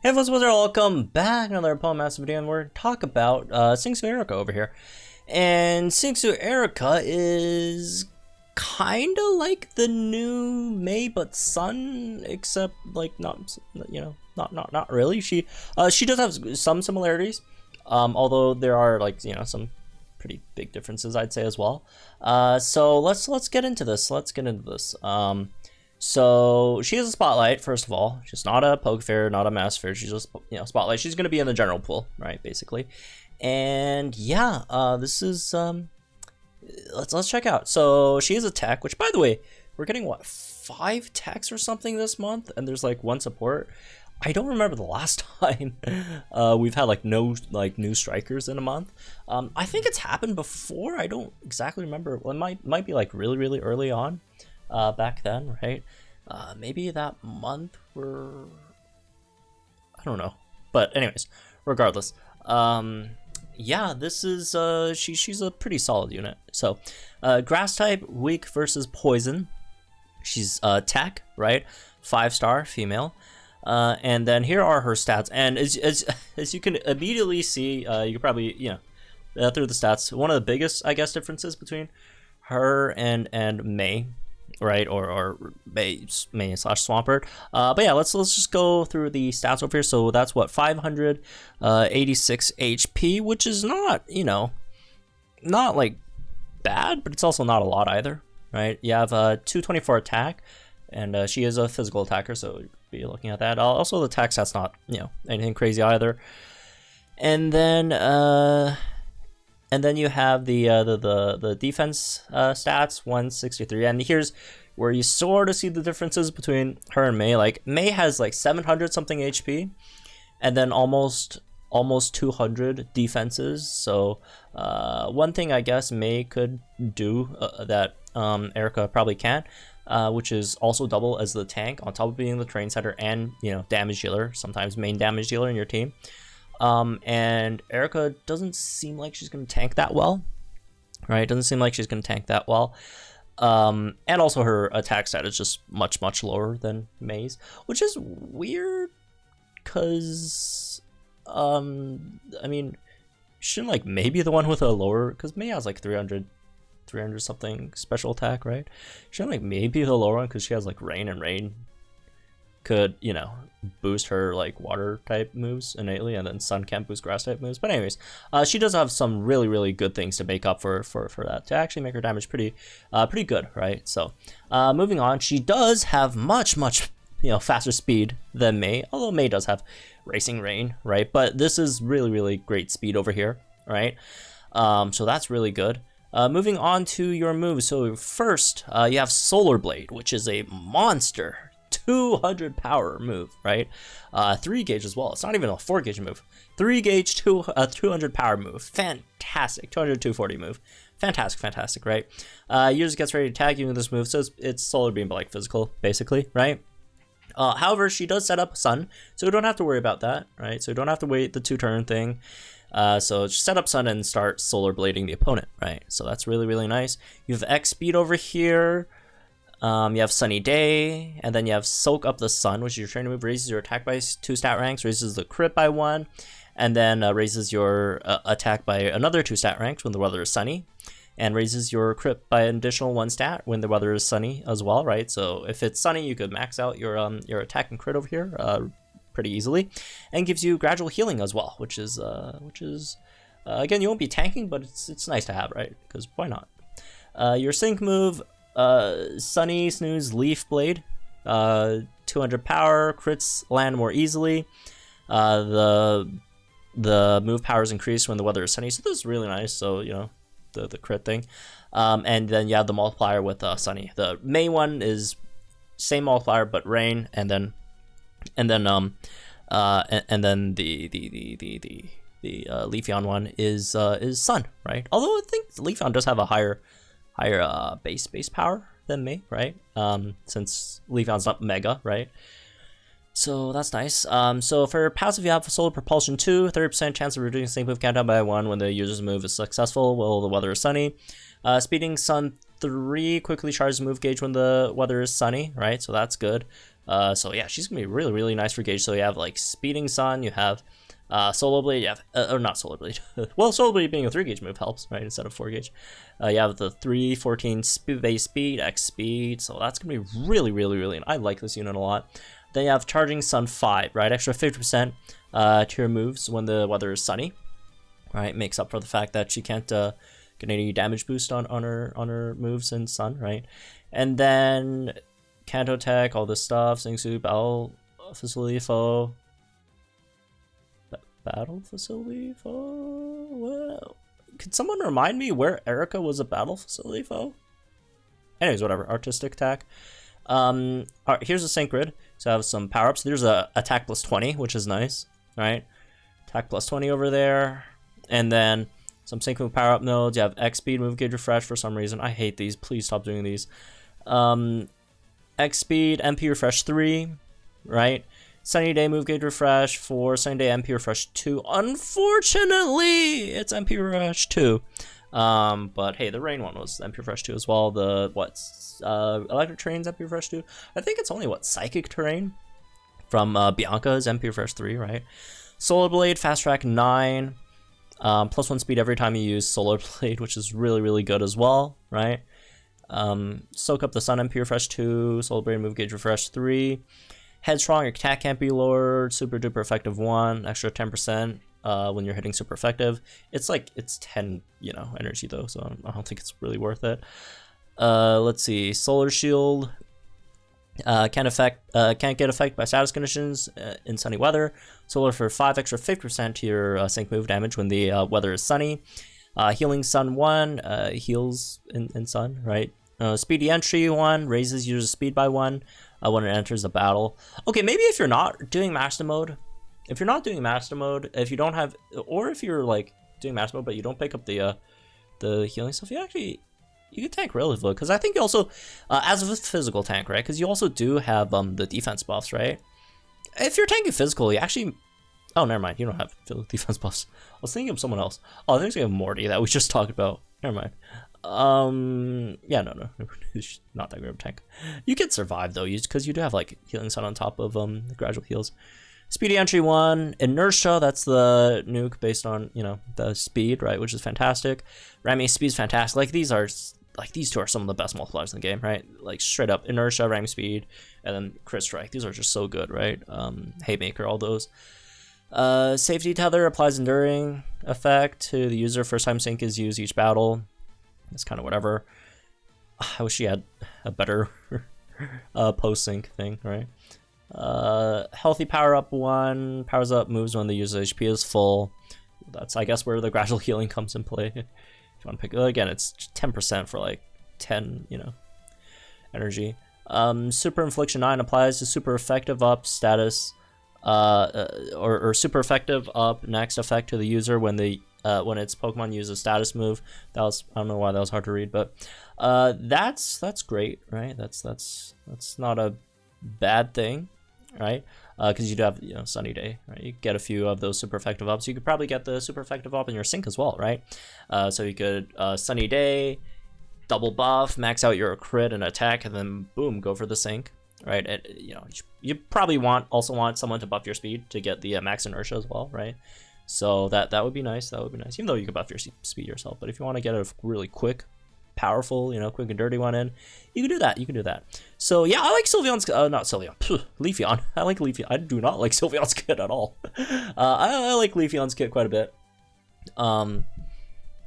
Hey everyone, welcome back. Another Poem Master video, and we're talk about Sygna Suit Erika over here. And Sygna Suit Erika is kind of like the new May but Sun, except like not, not really. She does have some similarities, although there are like some pretty big differences, I'd say, as well. So let's get into this. So she is a spotlight, first of all. She's not a poke fair, not a mass fair. She's just spotlight. She's gonna be in the general pool, right? Basically, and yeah, this is let's check out. So she is a tech, which by the way, we're getting what 5 techs or something this month, and there's like 1 support. I don't remember the last time we've had like no new strikers in a month. I think it's happened before. I don't exactly remember. Well, it might be like really early on. Back then, right? Maybe that month were, I don't know, but anyways, regardless, yeah, this is she's a pretty solid unit. So grass type, weak versus poison. She's tech, right? 5-star female. And then here are her stats, and as you can immediately see, you can probably through the stats, one of the biggest, I guess, differences between her and May, right, or May / Swampert. But yeah, let's just go through the stats over here. So that's what 586 HP, which is not not like bad, but it's also not a lot either, right? You have 224 attack, and she is a physical attacker, so be looking at that. Also, the attack stat's not anything crazy either. And then you have the defense stats, 163, and here's where you sort of see the differences between her and May. Like May has like 700 something HP, and then almost 200 defenses. So one thing I guess May could do that Erika probably can't, which is also double as the tank on top of being the train setter and damage dealer, sometimes main damage dealer in your team. And Erika doesn't seem like she's going to tank that well, right? Doesn't seem like she's going to tank that well. And also her attack stat is just much lower than May's, which is weird because, I mean, shouldn't like May be the one with a lower, because May has like 300 something special attack, right? Shouldn't like May be the lower one because she has like rain, and rain could boost her like water type moves innately, and then sun can't boost grass type moves. But anyways, she does have some really good things to make up for that, to actually make her damage pretty good, right? So moving on, she does have much faster speed than May, although May does have racing rain, right? But this is really great speed over here, right? So that's really good. Moving on to your moves. So first you have Solar Blade, which is a monster 200 power move, right? 3 gauge as well. It's not even a 4 gauge move. 3 gauge 200 power move. Fantastic. 200 240 move. Fantastic, right? User gets ready to attack you with this move, so it's Solar Beam but like physical, basically, right? However, she does set up Sun, so we don't have to worry about that, right? So we don't have to wait the 2-turn thing. So just set up Sun and start Solar Blading the opponent, right? So that's really nice. You have X speed over here. You have Sunny Day, and then you have Soak Up the Sun, which is your training move, raises your attack by 2 stat ranks, raises the crit by 1, and then raises your attack by another 2 stat ranks when the weather is sunny, and raises your crit by an additional 1 stat when the weather is sunny as well, right? So if it's sunny, you could max out your attack and crit over here pretty easily, and gives you gradual healing as well, which is again, you won't be tanking, but it's nice to have, right? Because why not? Your sync move, Sunny Snooze Leaf Blade, 200 power, crits land more easily. The move power is increased when the weather is sunny, so this is really nice. So the crit thing, and then you have the multiplier with Sunny. The May one is same multiplier but rain, and then the Leafeon one is sun, right? Although I think Leafeon does have a higher base power than May, right? Since Leafeon's not mega, right? So that's nice. So for passive, you have Solar Propulsion 2, 30% chance of reducing sync move countdown by 1 when the user's move is successful while the weather is sunny. Speeding Sun 3 quickly charges move gauge when the weather is sunny, right? So that's good. So yeah, she's gonna be really, really nice for gauge. So you have like Speeding Sun, you have Solar Blade, you have, or not Solar Blade. Well, Solar Blade being a 3 gauge move helps, right, instead of 4 gauge. You have the 314 base speed, X speed, so that's gonna be really, really, really, I like this unit a lot. Then you have Charging Sun 5, right, extra 50% to your moves when the weather is sunny, right, makes up for the fact that she can't get any damage boost on her moves in sun, right. And then Kanto Tech, all this stuff, Sygna Suit, Battle Facility Foe. Battle Facility Foe? Well, could someone remind me where Erika was a Battle Facility Foe? Anyways, whatever. Artistic Attack. Alright, here's a sync grid. So I have some power-ups. There's a attack plus 20, which is nice, right? Attack plus 20 over there. And then some sync move power-up nodes. You have X speed, move gauge refresh for some reason. I hate these. Please stop doing these. X speed, MP refresh 3, right? Sunny Day move gauge refresh 4, Sunny Day MP refresh 2. Unfortunately, it's MP refresh 2. But hey, the rain one was MP refresh 2 as well. The electric terrain's MP refresh 2. I think it's only psychic terrain from Bianca's MP refresh 3, right? Solar Blade fast track 9, plus 1 speed every time you use Solar Blade, which is really, really good as well, right? Soak up the Sun MP refresh 2, Solar Blade move gauge refresh 3. Headstrong, your attack can't be lowered. Super duper effective 1, extra 10% when you're hitting super effective. It's 10, energy though, so I don't think it's really worth it. Let's see, Solar Shield can't get affected by status conditions in sunny weather. Solar for 5, extra 50% to your sync move damage when the weather is sunny. Healing Sun 1 heals in sun, right? Speedy Entry 1 raises user speed by 1. When it enters the battle. Okay, maybe if you're not doing Master Mode, if you don't have, or if you're doing Master Mode but you don't pick up the healing stuff, you can tank relatively, because I think you also, as a physical tank, right, because you also do have the defense buffs, right? If you're tanking physical, you actually, oh, never mind, you don't have defense buffs. I was thinking of someone else. Oh, I think we have Morty that we just talked about. Never mind. Yeah, no, not that great of a tank. You can survive though, because you do have Healing Sun on top of the gradual heals. Speedy Entry 1, Inertia, that's the nuke based on the speed, right, which is fantastic. Ramming speed is fantastic. These two are some of the best multipliers in the game, right? Straight up Inertia, Ramming speed, and then Crit Strike. These are just so good, right? Haymaker, all those. Safety Tether applies enduring effect to the user first time sync is used each battle. It's kind of whatever. I wish she had a better post sync thing, right? Healthy power up 1 powers up moves when the user's HP is full. That's, I guess, where the gradual healing comes in play. If you want to pick, again, it's 10% for 10, energy. Super Infliction 9 applies to super effective up status, or super effective up next effect to the user when its Pokemon uses status move. I don't know why that was hard to read, but that's great, right? That's not a bad thing, right? Because you do have Sunny Day, right? You get a few of those super effective ups. You could probably get the super effective up in your sync as well, right? So you could Sunny Day, double buff, max out your crit and attack, and then boom, go for the sync, right? And, you probably also want someone to buff your speed to get the max inertia as well, right? So that would be nice. That would be nice. Even though you could buff your speed yourself, but if you want to get a really quick, powerful, quick and dirty one in, you can do that. You can do that. So yeah, I like Sylveon's. Not Sylveon. Leafeon. I like Leafeon. I do not like Sylveon's kit at all. I like Leafeon's kit quite a bit.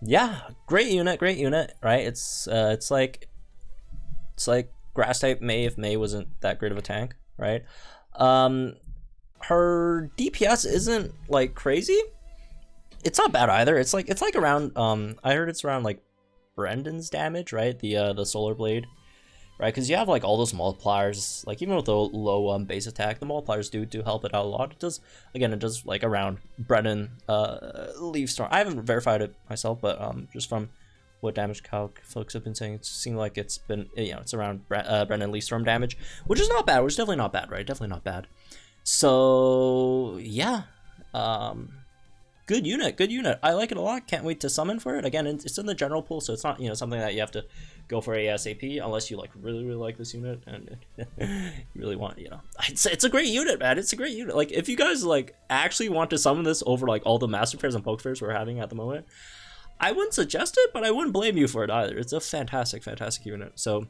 Yeah, great unit. Right? It's like Grass type May if May wasn't that great of a tank, right? Her DPS isn't crazy. It's not bad either. It's around I heard it's around Brendan's damage, right? The Solar Blade, right? Because you have all those multipliers. Even with the low base attack, the multipliers do help it out a lot. It does around Brendan Leafstorm. I haven't verified it myself, but just from what damage calc folks have been saying, it seems like it's been it's around Brendan Leafstorm damage, which is not bad. Which is definitely not bad, right? Definitely not bad. So yeah, good unit, good unit. I like it a lot. Can't wait to summon for it. Again, it's in the general pool, so it's not, you know, something that you have to go for ASAP unless you like really like this unit and you really want, you know. It's a great unit, man. It's a great unit. Like, if you guys like actually want to summon this over like all the master fairs and poke fairs we're having at the moment, I wouldn't suggest it, but I wouldn't blame you for it either. It's a fantastic unit. So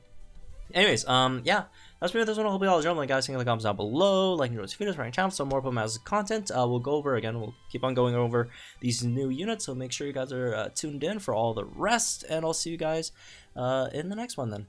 anyways, yeah, that's pretty much this one. I hope you all enjoyed. Like, guys, in the comments down below, like and enjoy videos, right channel, so more Pokemon content. We'll go over again. We'll keep on going over these new units, so make sure you guys are tuned in for all the rest, and I'll see you guys in the next one then.